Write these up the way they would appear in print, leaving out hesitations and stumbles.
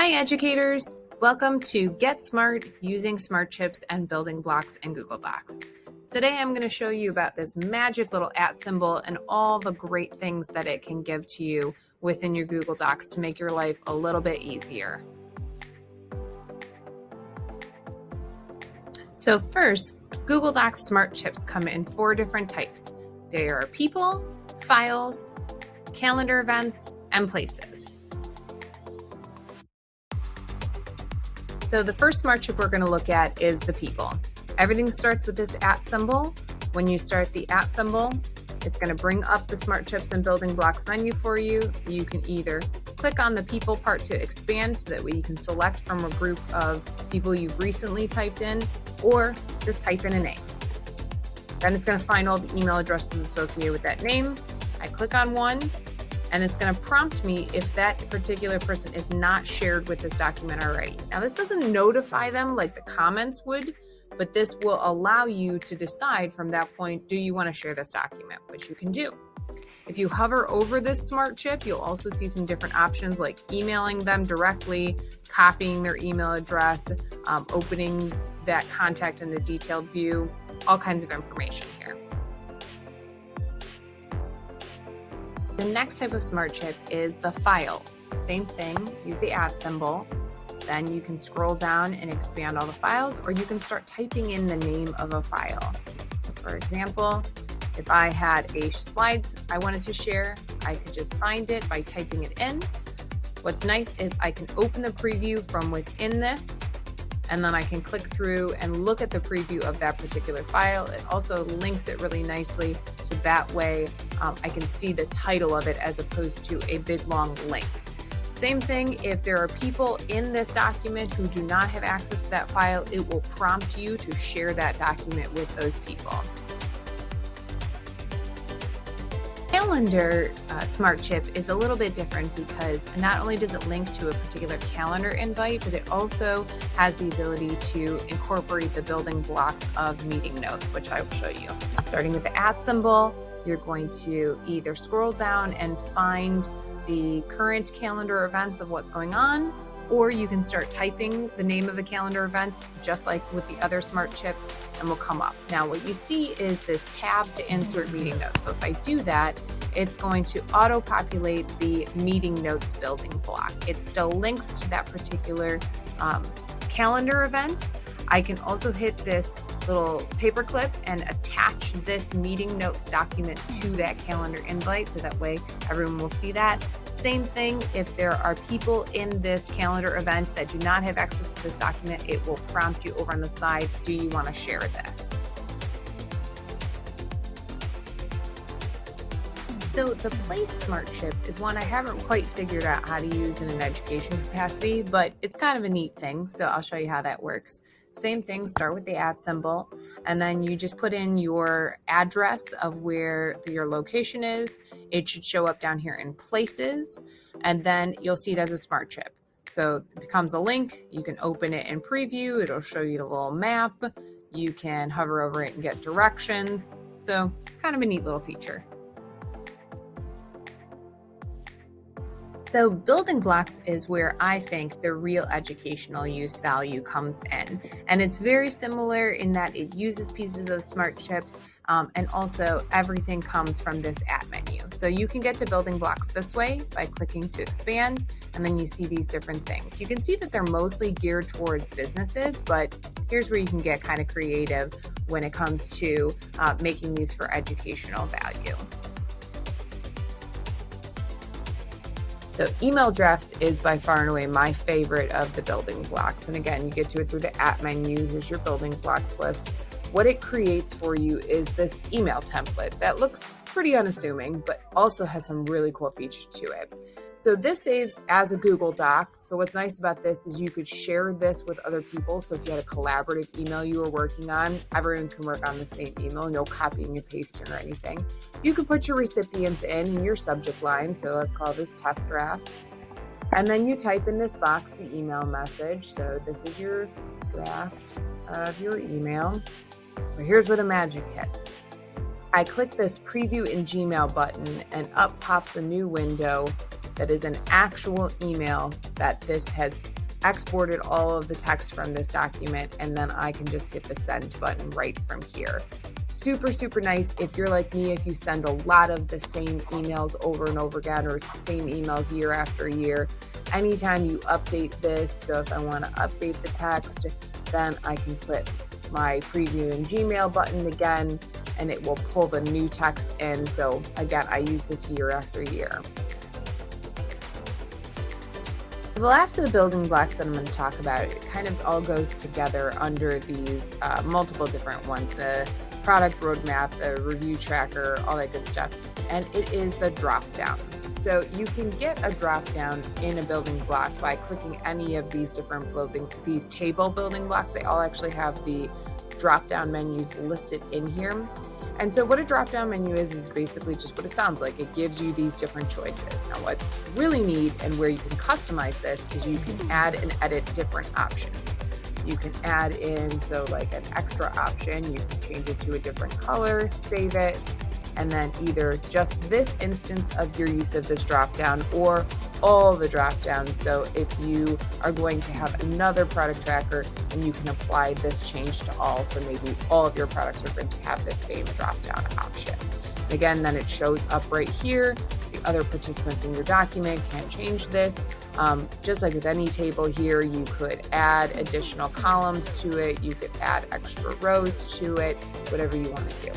Hi educators! Welcome to Get Smart Using Smart Chips and Building Blocks in Google Docs. Today I'm going to show you about this magic little @ symbol and all the great things that it can give to you within your Google Docs to make your life a little bit easier. So first, Google Docs Smart Chips come in 4 different types. They are people, files, calendar events, and places. So the first smart chip we're going to look at is the people. Everything starts with this @ symbol. When you start the @ symbol, it's going to bring up the Smart Chips and Building Blocks menu for you. You can either click on the people part to expand so that way you can select from a group of people you've recently typed in, or just type in a name. Then it's going to find all the email addresses associated with that name. I click on one, and it's going to prompt me if that particular person is not shared with this document already. Now, this doesn't notify them like the comments would, but this will allow you to decide from that point, do you want to share this document, which you can do. If you hover over this smart chip, you'll also see some different options like emailing them directly, copying their email address, opening that contact in a detailed view, all kinds of information here. The next type of smart chip is the files. Same thing, use the @ symbol. Then you can scroll down and expand all the files, or you can start typing in the name of a file. So for example, if I had a slides I wanted to share, I could just find it by typing it in. What's nice is I can open the preview from within this, and then I can click through and look at the preview of that particular file. It also links it really nicely, so that way I can see the title of it as opposed to a big long link. Same thing, if there are people in this document who do not have access to that file, it will prompt you to share that document with those people. Calendar smart chip is a little bit different because not only does it link to a particular calendar invite, but it also has the ability to incorporate the building blocks of meeting notes, which I will show you. Starting with the @ symbol, you're going to either scroll down and find the current calendar events of what's going on, or you can start typing the name of a calendar event just like with the other smart chips and will come up. Now what you see is this tab to insert meeting notes. So if I do that, it's going to auto-populate the meeting notes building block. It still links to that particular calendar event. I can also hit this little paperclip and attach this meeting notes document to that calendar invite, so that way everyone will see that. Same thing, if there are people in this calendar event that do not have access to this document, it will prompt you over on the side, do you want to share this? So the place smart chip is one I haven't quite figured out how to use in an education capacity, but it's kind of a neat thing, so I'll show you how that works. Same thing, start with the @ symbol, and then you just put in your address of where your location is. It should show up down here in places, and then you'll see it as a smart chip. So it becomes a link. You can open it in preview. It'll show you the little map. You can hover over it and get directions. So kind of a neat little feature. So building blocks is where I think the real educational use value comes in. And it's very similar in that it uses pieces of smart chips, and also everything comes from this @ menu. So you can get to building blocks this way by clicking to expand, and then you see these different things. You can see that they're mostly geared towards businesses, but here's where you can get kind of creative when it comes to making these for educational value. So email drafts is by far and away my favorite of the building blocks. And again, you get to it through the @ menu. Here's your building blocks list. What it creates for you is this email template that looks pretty unassuming, but also has some really cool features to it. So this saves as a Google Doc. So what's nice about this is you could share this with other people. So if you had a collaborative email you were working on, everyone can work on the same email, no copying and pasting or anything. You can put your recipients in your subject line. So let's call this test draft. And then you type in this box the email message. So this is your draft of your email. But here's where the magic hits. I click this preview in Gmail button and up pops a new window that is an actual email that this has exported all of the text from this document, and then I can just hit the send button right from here. Super, super nice. If you're like me, if you send a lot of the same emails over and over again, or same emails year after year, anytime you update this, so if I want to update the text, then I can click my preview in Gmail button again, and it will pull the new text in. So again, I use this year after year. The last of the building blocks that I'm going to talk about, it kind of all goes together under these multiple different ones, the product roadmap, the review tracker, all that good stuff, and it is the drop down. So you can get a drop down in a building block by clicking any of these different these table building blocks. They all actually have the drop down menus listed in here. And so what a drop down menu is basically just what it sounds like. It gives you these different choices. Now what's really neat and where you can customize this is you can add and edit different options. You can add in, so like an extra option, you can change it to a different color, save it, and then either just this instance of your use of this drop down or all the drop downs. So if you are going to have another product tracker, and you can apply this change to all, so maybe all of your products are going to have the same drop down option. Again, then it shows up right here. The other participants in your document can't change this. Just like with any table here, you could add additional columns to it. You could add extra rows to it, whatever you want to do.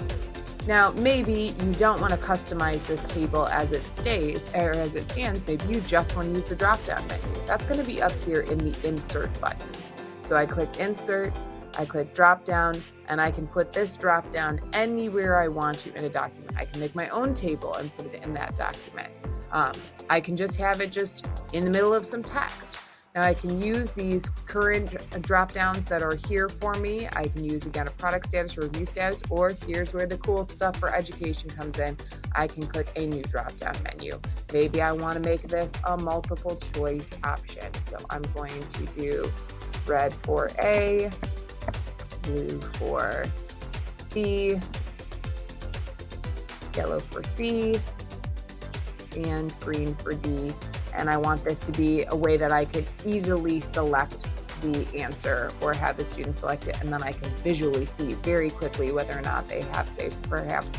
Now, maybe you don't want to customize this table as it stays or as it stands. Maybe you just want to use the drop-down menu. That's going to be up here in the Insert button. So I click Insert, I click Drop-Down, and I can put this drop-down anywhere I want to in a document. I can make my own table and put it in that document. I can just have it just in the middle of some text. Now I can use these current drop downs that are here for me. I can use, again, a product status or review status, or here's where the cool stuff for education comes in. I can click a new drop down menu. Maybe I want to make this a multiple choice option. So I'm going to do red for A, blue for B, yellow for C, and green for D. And I want this to be a way that I could easily select the answer or have the student select it, and then I can visually see very quickly whether or not they have, say, perhaps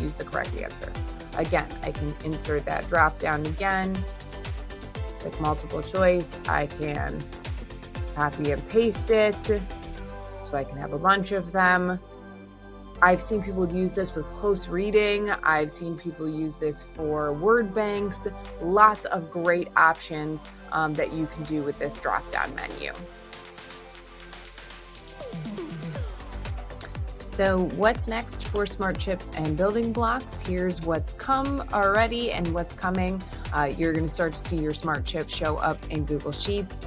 used the correct answer. Again, I can insert that drop down again, click multiple choice. I can copy and paste it so I can have a bunch of them. I've seen people use this with close reading. I've seen people use this for word banks. Lots of great options that you can do with this drop-down menu. So what's next for Smart Chips and building blocks? Here's what's come already and what's coming. You're going to start to see your Smart Chips show up in Google Sheets.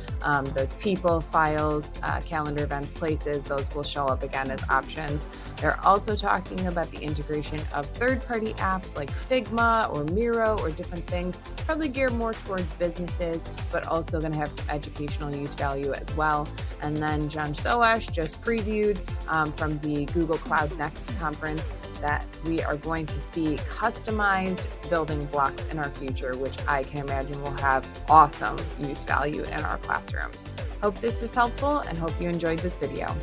Those people, files, calendar, events, places, those will show up again as options. They're also talking about the integration of third-party apps like Figma or Miro or different things, probably geared more towards businesses, but also going to have some educational use value as well. And then John Soash just previewed from the Google Cloud Next conference that we are going to see customized building blocks in our future, which I can imagine will have awesome use value in our classrooms. Hope this is helpful and hope you enjoyed this video.